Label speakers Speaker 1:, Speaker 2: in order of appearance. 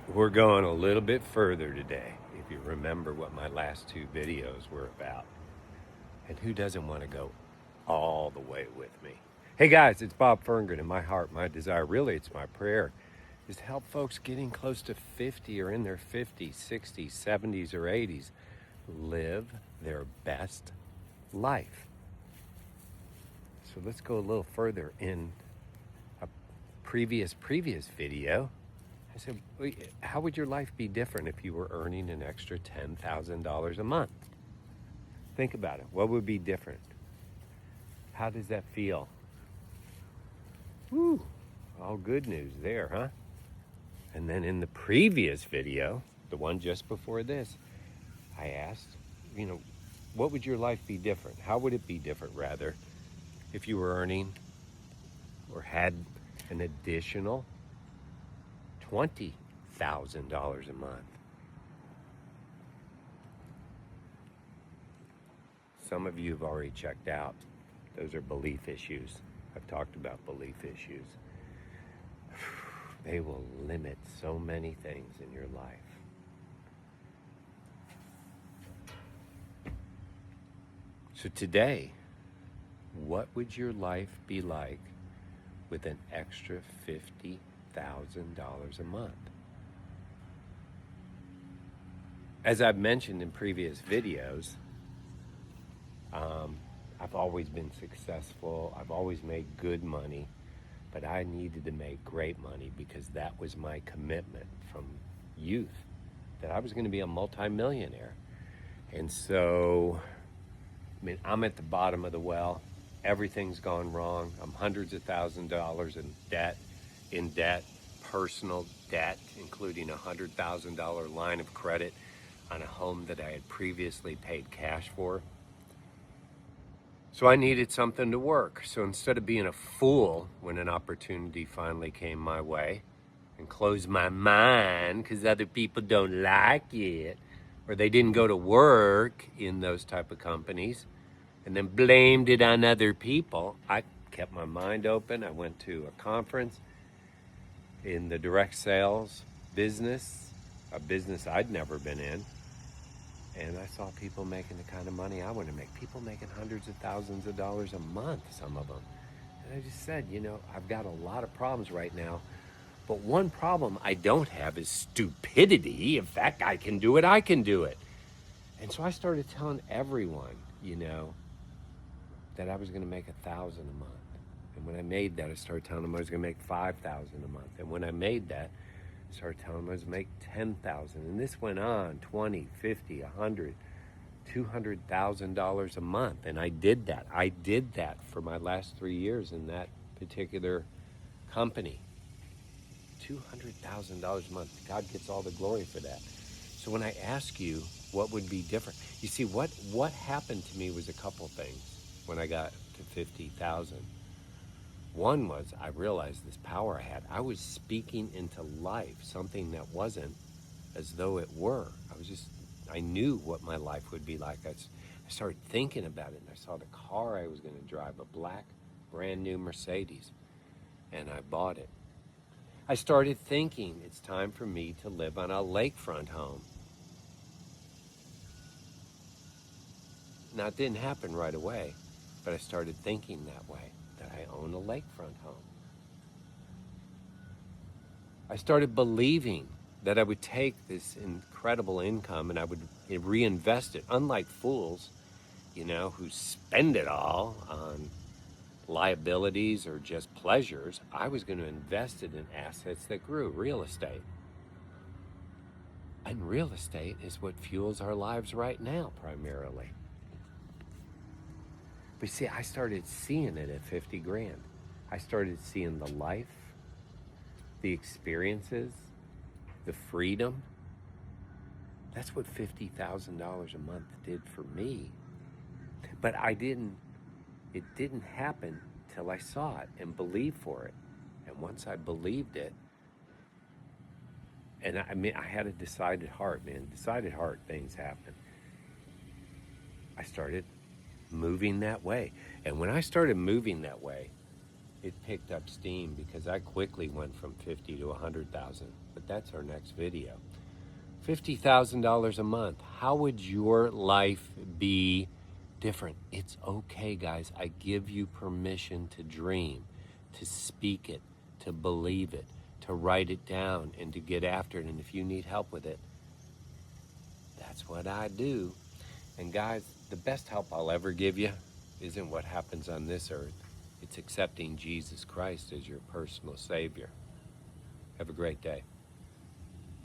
Speaker 1: We're going a little bit further today, if you remember what my last two videos were about. And who doesn't want to go all the way with me? Hey guys, it's Bob Ferngren, and my heart, my desire, really it's my prayer, is to help folks getting close to 50 or in their 50s, 60s, 70s, or 80s live their best life. So let's go a little further. In a previous video, I said, how would your life be different if you were earning an extra $10,000 a month? Think about it. What would be different? How does that feel? Woo, all good news there, huh? And then in the previous video, the one just before this, I asked, what would your life be different? How would it be different, rather, if you were earning or had an additional $20,000 a month? Some of you have already checked out. Those are belief issues. I've talked about belief issues. They will limit so many things in your life. So today, what would your life be like with an extra $50,000 a month? As I've mentioned in previous videos, I've always been successful. I've always made good money, but I needed to make great money because that was my commitment from youth, that I was going to be a multimillionaire. And so, I'm at the bottom of the well. Everything's gone wrong. I'm hundreds of thousands of dollars in debt, personal debt, including a $100,000 line of credit on a home that I had previously paid cash for. So I needed something to work. So instead of being a fool when an opportunity finally came my way and closed my mind because other people don't like it, or they didn't go to work in those type of companies, and then blamed it on other people, I kept my mind open. I went to a conference in the direct sales business, a business I'd never been in. And I saw people making the kind of money I want to make. People making hundreds of thousands of dollars a month, some of them. And I just said, I've got a lot of problems right now. But one problem I don't have is stupidity. If that guy can do it, I can do it. And so I started telling everyone, that I was going to make $1,000 a month. And when I made that, I started telling them I was going to make $5,000 a month. And when I made that, I started telling them I was going to make $10,000. And this went on, $20, $50, $100, $200,000 a month. And I did that. I did that for my last 3 years in that particular company. $200,000 a month. God gets all the glory for that. So when I ask you what would be different, you see, what happened to me was a couple things when I got to 50,000. One was I realized this power I had. I was speaking into life something that wasn't as though it were. I knew what my life would be like. I started thinking about it, and I saw the car I was going to drive, a black, brand new Mercedes, and I bought it. I started thinking it's time for me to live on a lakefront home. Now, it didn't happen right away, but I started thinking that way, that I own a lakefront home. I started believing that I would take this incredible income and I would reinvest it, unlike fools, who spend it all on liabilities or just pleasures. I was going to invest it in assets that grew, real estate. And real estate is what fuels our lives right now, primarily. But see, I started seeing it at 50 grand. I started seeing the life, the experiences, the freedom. That's what $50,000 a month did for me. But it didn't happen till I saw it and believed for it. And once I believed it, and I had a decided heart, man. Decided heart, things happen. I started moving that way. And when I started moving that way, it picked up steam because I quickly went from 50 to 100,000. But that's our next video. $50,000 a month. How would your life be different? It's okay, guys. I give you permission to dream, to speak it, to believe it, to write it down, and to get after it. And if you need help with it, that's what I do. And guys, the best help I'll ever give you isn't what happens on this earth. It's accepting Jesus Christ as your personal Savior. Have a great day.